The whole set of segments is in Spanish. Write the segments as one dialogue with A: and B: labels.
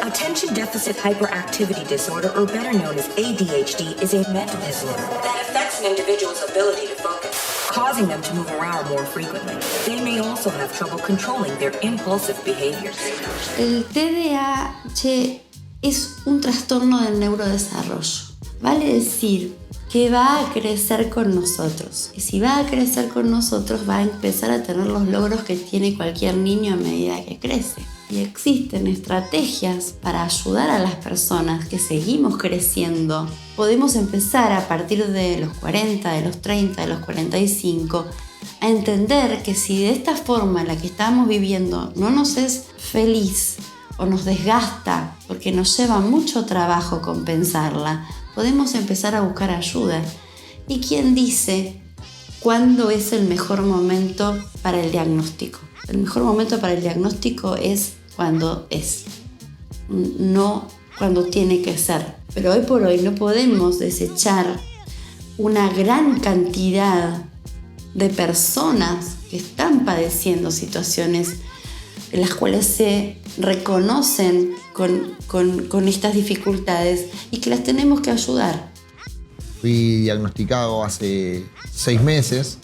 A: Attention Deficit Hyperactivity Disorder, or better known as ADHD, is a mental disorder that affects an individual's ability to focus, causing them to move around more frequently. They may also have trouble controlling their impulsive behaviors.
B: El TDAH es un trastorno del neurodesarrollo. Vale decir que va a crecer con nosotros. Y si va a crecer con nosotros, va a empezar a tener los logros que tiene cualquier niño a medida que crece. Y existen estrategias para ayudar a las personas que seguimos creciendo. Podemos empezar a partir de los 40, de los 30, de los 45, a entender que si de esta forma en la que estamos viviendo no nos es feliz o nos desgasta porque nos lleva mucho trabajo compensarla, podemos empezar a buscar ayuda. ¿Y quién dice cuándo es el mejor momento para el diagnóstico? El mejor momento para el diagnóstico es cuando es, no cuando tiene que ser. Pero hoy por hoy no podemos desechar una gran cantidad de personas que están padeciendo situaciones en las cuales se reconocen con estas dificultades y que las tenemos que ayudar.
C: Fui diagnosticado hace 6 meses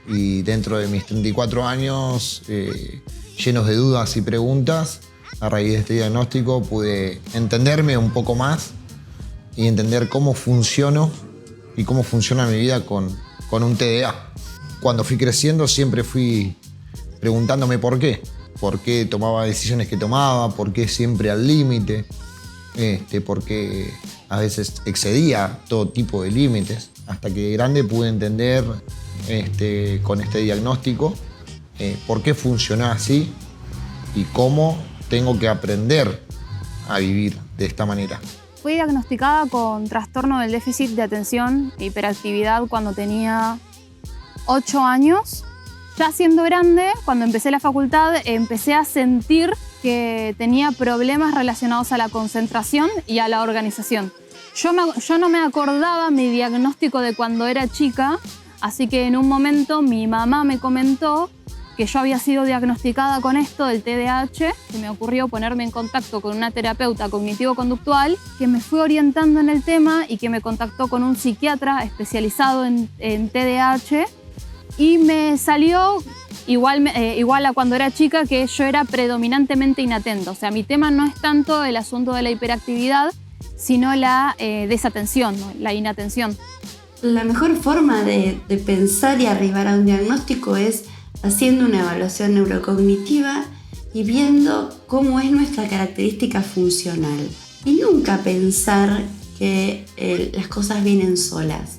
C: y dentro de mis 34 años, llenos de dudas y preguntas, a raíz de este diagnóstico pude entenderme un poco más y entender cómo funciono y cómo funciona mi vida con un TDA. Cuando fui creciendo siempre fui preguntándome por qué tomaba decisiones que tomaba, por qué siempre al límite, por qué a veces excedía todo tipo de límites, hasta que de grande pude entender con este diagnóstico por qué funciona así y cómo tengo que aprender a vivir de esta manera.
D: Fui diagnosticada con trastorno del déficit de atención e hiperactividad cuando tenía 8 años. Ya siendo grande, cuando empecé la facultad, empecé a sentir que tenía problemas relacionados a la concentración y a la organización. Yo no me acordaba mi diagnóstico de cuando era chica, así que en un momento mi mamá me comentó que yo había sido diagnosticada con esto del TDAH. Se me ocurrió ponerme en contacto con una terapeuta cognitivo-conductual que me fue orientando en el tema y que me contactó con un psiquiatra especializado en TDAH. Y me salió igual a cuando era chica, que yo era predominantemente inatenta. O sea, mi tema no es tanto el asunto de la hiperactividad, sino la desatención, ¿no? La inatención.
B: La mejor forma de pensar y arribar a un diagnóstico es haciendo una evaluación neurocognitiva y viendo cómo es nuestra característica funcional. Y nunca pensar que las cosas vienen solas.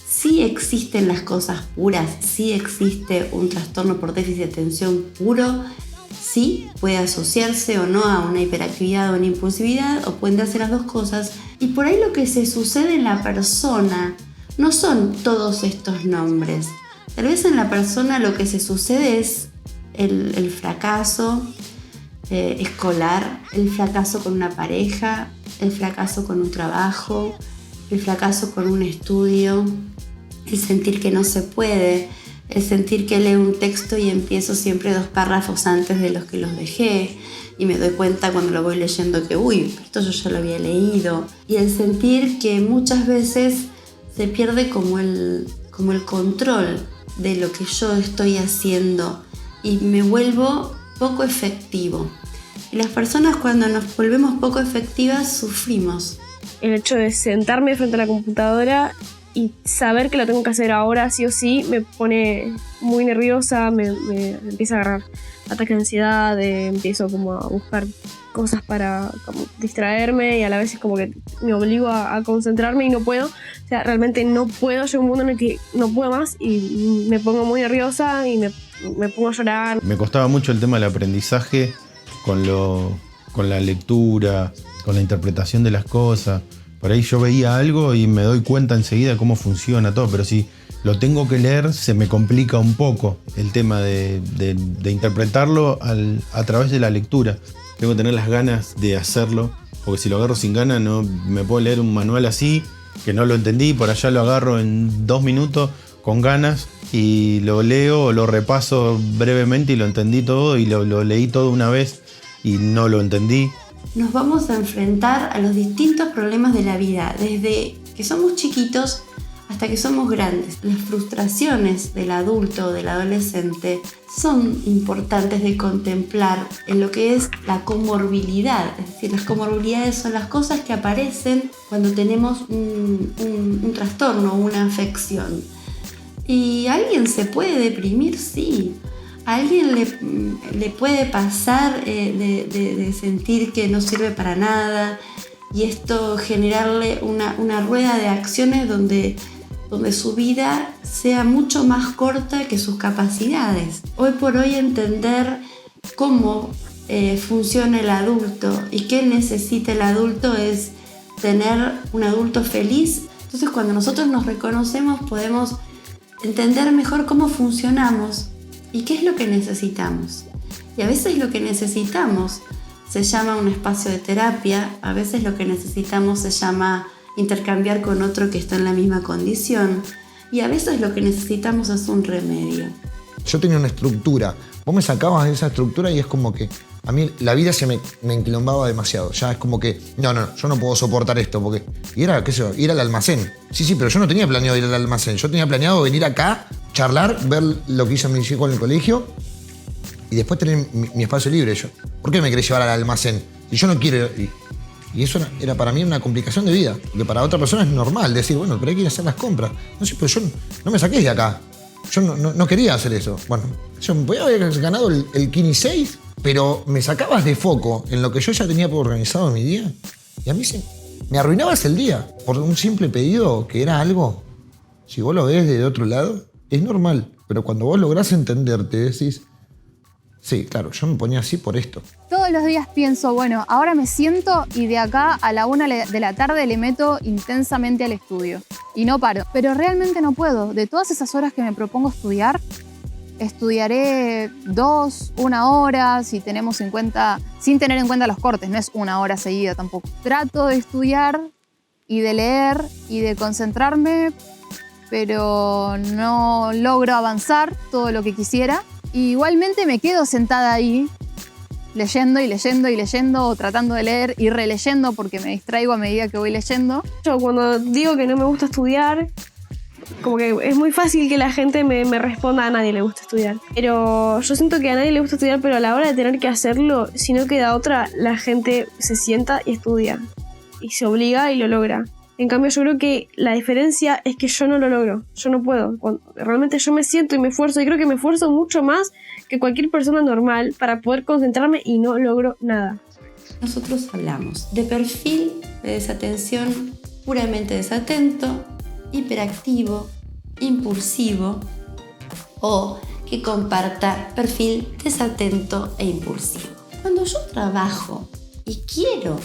B: Sí existen las cosas puras, sí existe un trastorno por déficit de atención puro, sí puede asociarse o no a una hiperactividad o una impulsividad, o pueden darse las dos cosas. Y por ahí lo que se sucede en la persona no son todos estos nombres. Tal vez en la persona lo que se sucede es el fracaso escolar, el fracaso con una pareja, el fracaso con un trabajo, el fracaso con un estudio, el sentir que no se puede, el sentir que leo un texto y empiezo siempre 2 párrafos antes de los que los dejé y me doy cuenta cuando lo voy leyendo que esto yo ya lo había leído, y el sentir que muchas veces se pierde como el control de lo que yo estoy haciendo y me vuelvo poco efectivo. Y las personas, cuando nos volvemos poco efectivas, sufrimos.
E: El hecho de sentarme frente a la computadora y saber que lo tengo que hacer ahora sí o sí me pone muy nerviosa, me empieza a agarrar ataques de ansiedad, empiezo como a buscar cosas para como distraerme, y a la vez es como que me obligo a concentrarme y no puedo. O sea, realmente no puedo. Llega un mundo en el que no puedo más y me pongo muy nerviosa y me pongo a llorar.
F: Me costaba mucho el tema del aprendizaje con la lectura, con la interpretación de las cosas. Por ahí yo veía algo y me doy cuenta enseguida cómo funciona todo, pero si lo tengo que leer se me complica un poco el tema de interpretarlo a través de la lectura. Tengo que tener las ganas de hacerlo, porque si lo agarro sin ganas no me puedo leer un manual así, que no lo entendí, por allá lo agarro en 2 minutos con ganas y lo leo o lo repaso brevemente y lo entendí todo y lo leí todo una vez y no lo entendí.
B: Nos vamos a enfrentar a los distintos problemas de la vida, desde que somos chiquitos hasta que somos grandes. Las frustraciones del adulto o del adolescente son importantes de contemplar en lo que es la comorbilidad. Es decir, las comorbilidades son las cosas que aparecen cuando tenemos un trastorno o una afección. ¿Y alguien se puede deprimir? Sí. ¿A alguien le puede pasar de sentir que no sirve para nada y esto generarle una rueda de acciones donde su vida sea mucho más corta que sus capacidades? Hoy por hoy entender cómo funciona el adulto y qué necesita el adulto es tener un adulto feliz. Entonces cuando nosotros nos reconocemos podemos entender mejor cómo funcionamos y qué es lo que necesitamos. Y a veces lo que necesitamos se llama un espacio de terapia, a veces lo que necesitamos se llama intercambiar con otro que está en la misma condición y a veces lo que necesitamos es un remedio.
C: Yo tenía una estructura, vos me sacabas de esa estructura y es como que a mí la vida se me enquilombaba demasiado. Ya es como que, no, yo no puedo soportar esto porque... Y era, qué sé yo, ir al almacén. Sí, pero yo no tenía planeado ir al almacén. Yo tenía planeado venir acá, charlar, ver lo que hizo mi hijo en el colegio y después tener mi espacio libre. Yo, ¿por qué me querés llevar al almacén? Si yo no quiero... Y eso era para mí una complicación de vida, que para otra persona es normal decir, bueno, pero hay que ir a hacer las compras. No sé, pero yo no me saqué de acá. Yo no quería hacer eso. Bueno, yo me podía haber ganado el Kini 6, pero me sacabas de foco en lo que yo ya tenía organizado en mi día y a mí me arruinabas el día por un simple pedido que era algo. Si vos lo ves de otro lado, es normal, pero cuando vos lográs entenderte, decís, sí, claro, yo me ponía así por esto.
D: Todos los días pienso, bueno, ahora me siento y de acá a la 1 de la tarde le meto intensamente al estudio. Y no paro. Pero realmente no puedo. De todas esas horas que me propongo estudiar, estudiaré 2, 1 hora, si tenemos en cuenta, sin tener en cuenta los cortes, no es 1 hora seguida tampoco. Trato de estudiar y de leer y de concentrarme, pero no logro avanzar todo lo que quisiera. Y igualmente me quedo sentada ahí, leyendo y leyendo y leyendo, o tratando de leer y releyendo porque me distraigo a medida que voy leyendo.
E: Yo cuando digo que no me gusta estudiar, como que es muy fácil que la gente me responda a nadie le gusta estudiar. Pero yo siento que a nadie le gusta estudiar, pero a la hora de tener que hacerlo, si no queda otra, la gente se sienta y estudia. Y se obliga y lo logra. En cambio, yo creo que la diferencia es que yo no lo logro. Yo no puedo. Realmente yo me siento y me esfuerzo. Y creo que me esfuerzo mucho más que cualquier persona normal para poder concentrarme y no logro nada.
B: Nosotros hablamos de perfil de desatención puramente desatento, hiperactivo, impulsivo o que comparta perfil desatento e impulsivo. Cuando yo trabajo y quiero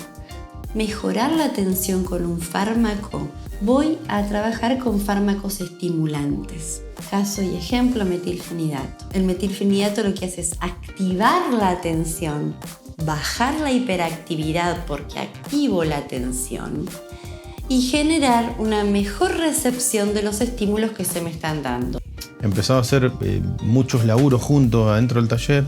B: mejorar la atención con un fármaco, voy a trabajar con fármacos estimulantes. Caso y ejemplo, metilfenidato. El metilfenidato lo que hace es activar la atención, bajar la hiperactividad porque activo la atención y generar una mejor recepción de los estímulos que se me están dando.
F: Empezaba a hacer muchos laburos juntos adentro del taller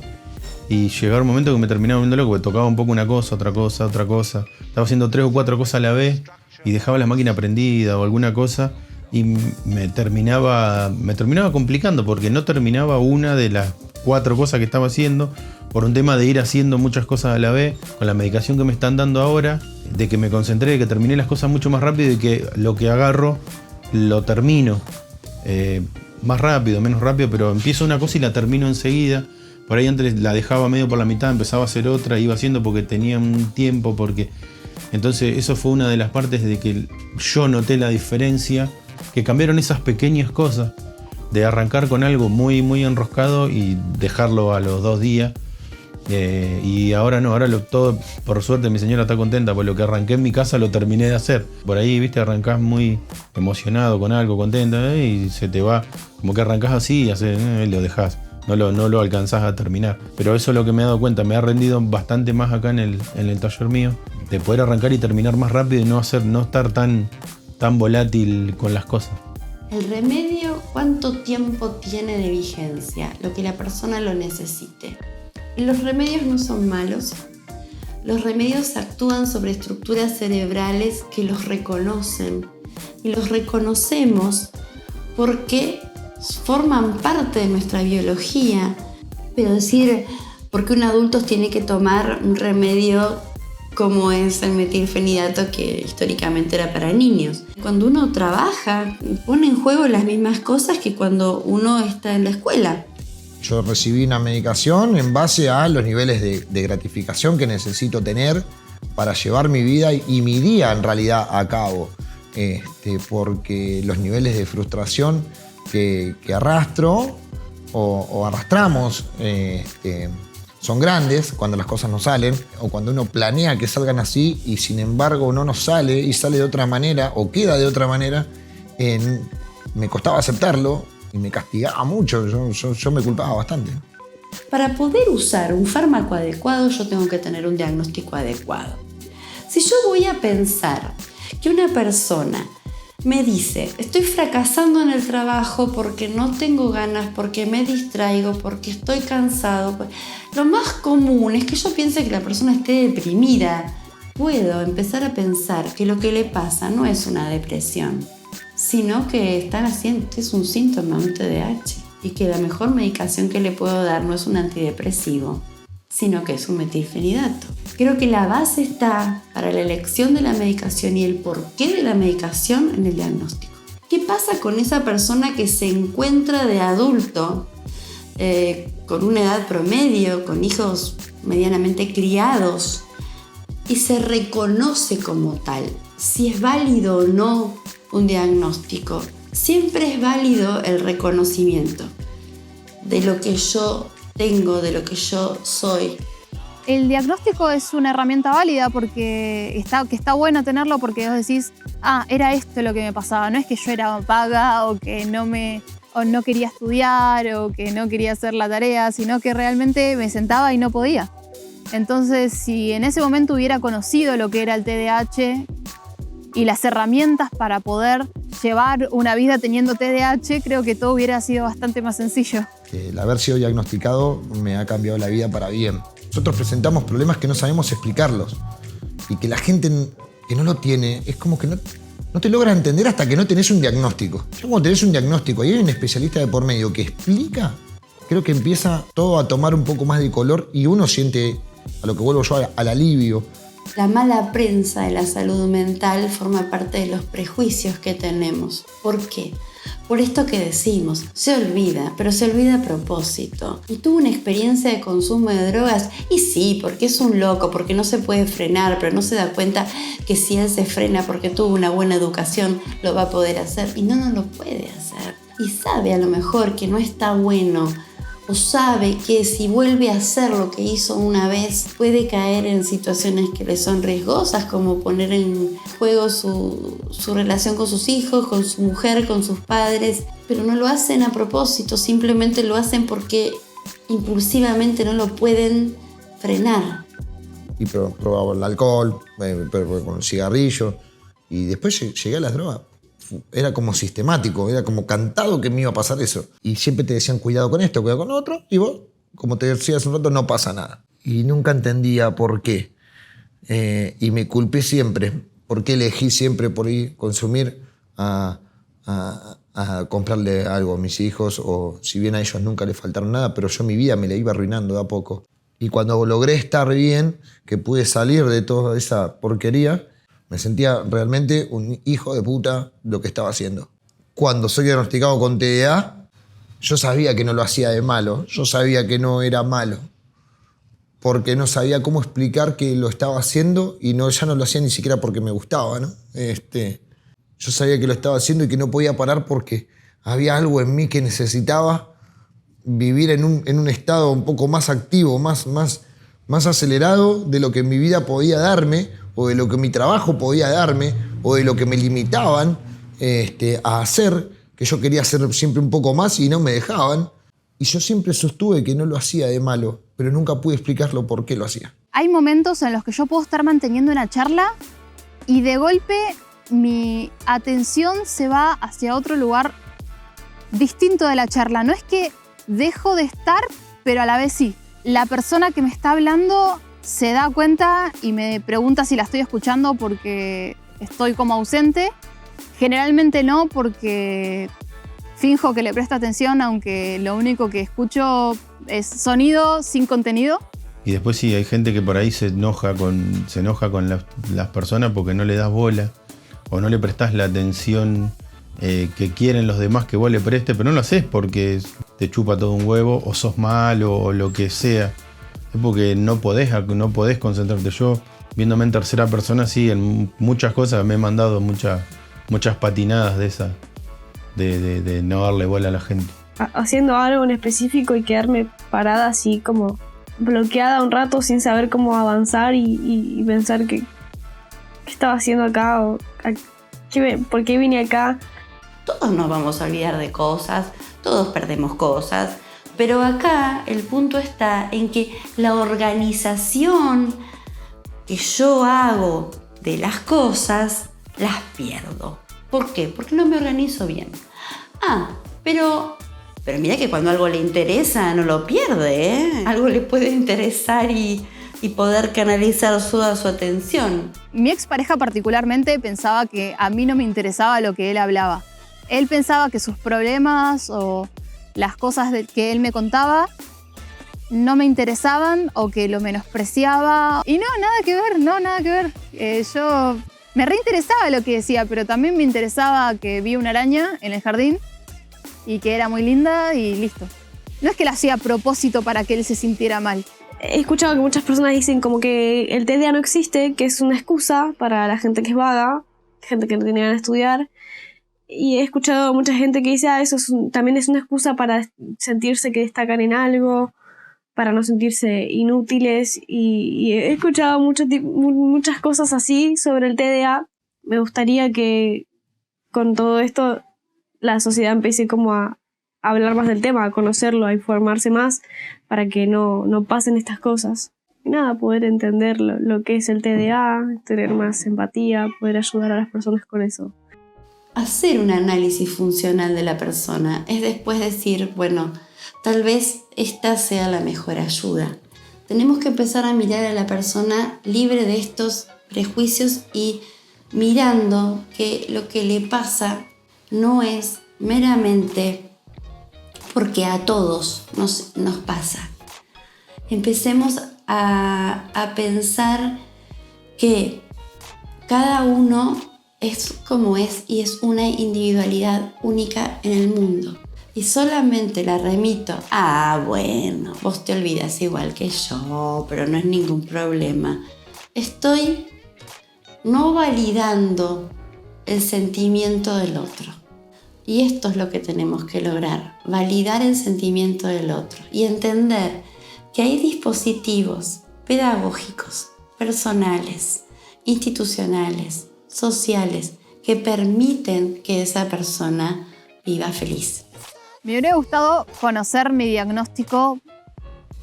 F: y llegaba un momento que me terminaba volviendo loco, porque tocaba un poco una cosa, otra cosa. Estaba haciendo 3 o 4 cosas a la vez y dejaba la máquina prendida o alguna cosa y me terminaba complicando porque no terminaba una de las 4 cosas que estaba haciendo por un tema de ir haciendo muchas cosas a la vez, con la medicación que me están dando ahora, de que me concentré, de que terminé las cosas mucho más rápido y que lo que agarro lo termino más rápido, menos rápido, pero empiezo una cosa y la termino enseguida. Por ahí antes la dejaba medio por la mitad, empezaba a hacer otra, iba haciendo porque tenía un tiempo, porque... Entonces eso fue una de las partes de que yo noté la diferencia, que cambiaron esas pequeñas cosas, de arrancar con algo muy, muy enroscado y dejarlo a los 2 días. Y ahora no, ahora todo, por suerte mi señora está contenta, porque lo que arranqué en mi casa lo terminé de hacer. Por ahí, viste, arrancás muy emocionado con algo, contenta, y se te va, como que arrancás así y lo dejás. No lo alcanzás a terminar. Pero eso es lo que me he dado cuenta. Me ha rendido bastante más acá en el taller mío. De poder arrancar y terminar más rápido y no estar tan volátil con las cosas.
B: El remedio, ¿cuánto tiempo tiene de vigencia? Lo que la persona lo necesite. Los remedios no son malos, Los remedios actúan sobre estructuras cerebrales que los reconocen. Y los reconocemos porque forman parte de nuestra biología. Pero decir, ¿por qué un adulto tiene que tomar un remedio como es el metilfenidato, que históricamente era para niños? Cuando uno trabaja, pone en juego las mismas cosas que cuando uno está en la escuela.
C: Yo recibí una medicación en base a los niveles de gratificación que necesito tener para llevar mi vida y mi día en realidad a cabo. Porque los niveles de frustración que arrastro o arrastramos son grandes cuando las cosas no salen, o cuando uno planea que salgan así y sin embargo no nos sale y sale de otra manera o queda de otra manera. Me costaba aceptarlo y me castigaba mucho, yo me culpaba bastante.
B: Para poder usar un fármaco adecuado, yo tengo que tener un diagnóstico adecuado. Si yo voy a pensar que una persona me dice, estoy fracasando en el trabajo porque no tengo ganas, porque me distraigo, porque estoy cansado, lo más común es que yo piense que la persona esté deprimida. Puedo empezar a pensar que lo que le pasa no es una depresión, sino que es un síntoma, un TDAH, y que la mejor medicación que le puedo dar no es un antidepresivo, sino que es un metilfenidato. Creo que la base está para la elección de la medicación y el porqué de la medicación en el diagnóstico. ¿Qué pasa con esa persona que se encuentra de adulto, con una edad promedio, con hijos medianamente criados, y se reconoce como tal? Si es válido o no un diagnóstico, siempre es válido el reconocimiento de lo que yo tengo, de lo que yo soy.
D: El diagnóstico es una herramienta válida porque está bueno tenerlo, porque vos decís, era esto lo que me pasaba. No es que yo era vaga o que no quería estudiar o que no quería hacer la tarea, sino que realmente me sentaba y no podía. Entonces, si en ese momento hubiera conocido lo que era el TDAH y las herramientas para poder llevar una vida teniendo TDAH, creo que todo hubiera sido bastante más sencillo.
C: El haber sido diagnosticado me ha cambiado la vida para bien. Nosotros presentamos problemas que no sabemos explicarlos y que la gente que no lo tiene es como que no te logra entender hasta que no tenés un diagnóstico. Ya cuando tenés un diagnóstico y hay un especialista de por medio que explica, creo que empieza todo a tomar un poco más de color y uno siente, a lo que vuelvo yo, al alivio.
B: La mala prensa de la salud mental forma parte de los prejuicios que tenemos. ¿Por qué? Por esto que decimos, se olvida, pero se olvida a propósito. Y tuvo una experiencia de consumo de drogas, y sí, porque es un loco, porque no se puede frenar, pero no se da cuenta que si él se frena porque tuvo una buena educación, lo va a poder hacer. Y no lo puede hacer. Y sabe a lo mejor que no está bueno, o sabe que si vuelve a hacer lo que hizo una vez, puede caer en situaciones que le son riesgosas, como poner en juego su relación con sus hijos, con su mujer, con sus padres, pero no lo hacen a propósito, simplemente lo hacen porque impulsivamente no lo pueden frenar.
C: Y probaba el alcohol, con el cigarrillo, y después llegué a las drogas. Era como sistemático, era como cantado que me iba a pasar eso. Y siempre te decían, cuidado con esto, cuidado con lo otro, y vos, como te decía hace un rato, no pasa nada. Y nunca entendía por qué. Y me culpé siempre. ¿Por qué elegí siempre por ir consumir a comprarle algo a mis hijos? O si bien a ellos nunca les faltaron nada, pero yo mi vida me la iba arruinando de a poco. Y cuando logré estar bien, que pude salir de toda esa porquería, me sentía realmente un hijo de puta lo que estaba haciendo. Cuando soy diagnosticado con TDA, yo sabía que no lo hacía de malo, yo sabía que no era malo, porque no sabía cómo explicar que lo estaba haciendo y ya no lo hacía ni siquiera porque me gustaba, ¿no? Yo sabía que lo estaba haciendo y que no podía parar porque había algo en mí que necesitaba vivir en un estado un poco más activo, más acelerado de lo que mi vida podía darme, o de lo que mi trabajo podía darme, o de lo que me limitaban a hacer, que yo quería hacer siempre un poco más y no me dejaban. Y yo siempre sostuve que no lo hacía de malo, pero nunca pude explicarlo por qué lo hacía.
D: Hay momentos en los que yo puedo estar manteniendo una charla y de golpe mi atención se va hacia otro lugar distinto de la charla. No es que dejo de estar, pero a la vez sí. La persona que me está hablando se da cuenta y me pregunta si la estoy escuchando porque estoy como ausente. Generalmente no, porque finjo que le presto atención, aunque lo único que escucho es sonido sin contenido.
F: Y después sí, hay gente que por ahí se enoja con las personas porque no le das bola o no le prestás la atención que quieren los demás que vos le prestes, pero no lo haces porque te chupa todo un huevo o sos malo o lo que sea. Es porque no podés concentrarte. Yo, viéndome en tercera persona, sí, en muchas cosas me he mandado muchas patinadas de esas, de no darle bola a la gente.
E: Haciendo algo en específico y quedarme parada así como bloqueada un rato sin saber cómo avanzar y pensar qué estaba haciendo acá o por qué vine acá.
B: Todos nos vamos a olvidar de cosas, todos perdemos cosas, pero acá el punto está en que la organización que yo hago de las cosas las pierdo. ¿Por qué? Porque no me organizo bien. Pero mira que cuando algo le interesa no lo pierde, ¿eh? Algo le puede interesar y poder canalizar toda su atención.
D: Mi expareja particularmente pensaba que a mí no me interesaba lo que él hablaba. Él pensaba que sus problemas o las cosas que él me contaba no me interesaban o que lo menospreciaba. Y no, nada que ver. Yo me reinteresaba lo que decía, pero también me interesaba que vi una araña en el jardín y que era muy linda y listo. No es que lo hacía a propósito para que él se sintiera mal.
E: He escuchado que muchas personas dicen como que el TDA no existe, que es una excusa para la gente que es vaga, gente que no tiene ganas de estudiar. Y he escuchado a mucha gente que dice, eso también es una excusa para sentirse que destacan en algo, para no sentirse inútiles. Y he escuchado muchas cosas así sobre el TDA. Me gustaría que con todo esto la sociedad empiece como a hablar más del tema, a conocerlo, a informarse más para que no pasen estas cosas. Y nada, poder entender lo que es el TDA, tener más empatía, poder ayudar a las personas con eso.
B: Hacer un análisis funcional de la persona es después decir, bueno, tal vez esta sea la mejor ayuda. Tenemos que empezar a mirar a la persona libre de estos prejuicios y mirando que lo que le pasa no es meramente porque a todos nos pasa. Empecemos a pensar que cada uno es como es y es una individualidad única en el mundo. Y solamente la remito, bueno, vos te olvidas igual que yo, pero no es ningún problema. Estoy no validando el sentimiento del otro. Y esto es lo que tenemos que lograr, validar el sentimiento del otro y entender que hay dispositivos pedagógicos, personales, institucionales, sociales, que permiten que esa persona viva feliz.
D: Me hubiera gustado conocer mi diagnóstico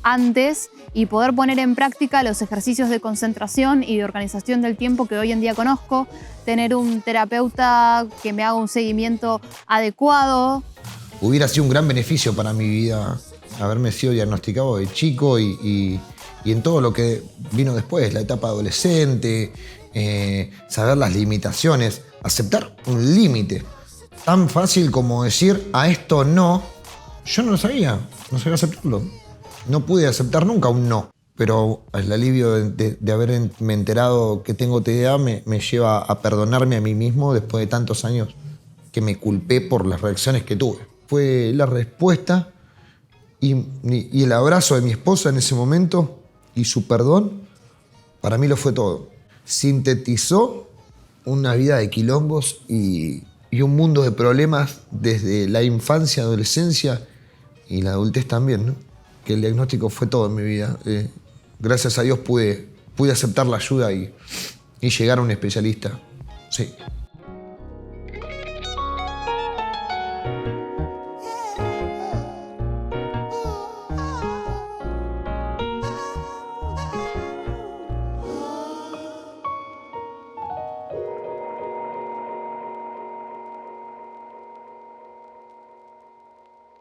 D: antes y poder poner en práctica los ejercicios de concentración y de organización del tiempo que hoy en día conozco, tener un terapeuta que me haga un seguimiento adecuado.
C: Hubiera sido un gran beneficio para mi vida haberme sido diagnosticado de chico y en todo lo que vino después, la etapa adolescente, saber las limitaciones, aceptar un límite. Tan fácil como decir a esto no, yo no sabía aceptarlo. No pude aceptar nunca un no, pero el alivio de haberme enterado que tengo TDA me lleva a perdonarme a mí mismo después de tantos años que me culpé por las reacciones que tuve. Fue la respuesta y el abrazo de mi esposa en ese momento y su perdón, para mí lo fue todo. Sintetizó una vida de quilombos y un mundo de problemas desde la infancia, adolescencia y la adultez también, ¿no? Que el diagnóstico fue todo en mi vida. Gracias a Dios pude aceptar la ayuda y llegar a un especialista. Sí.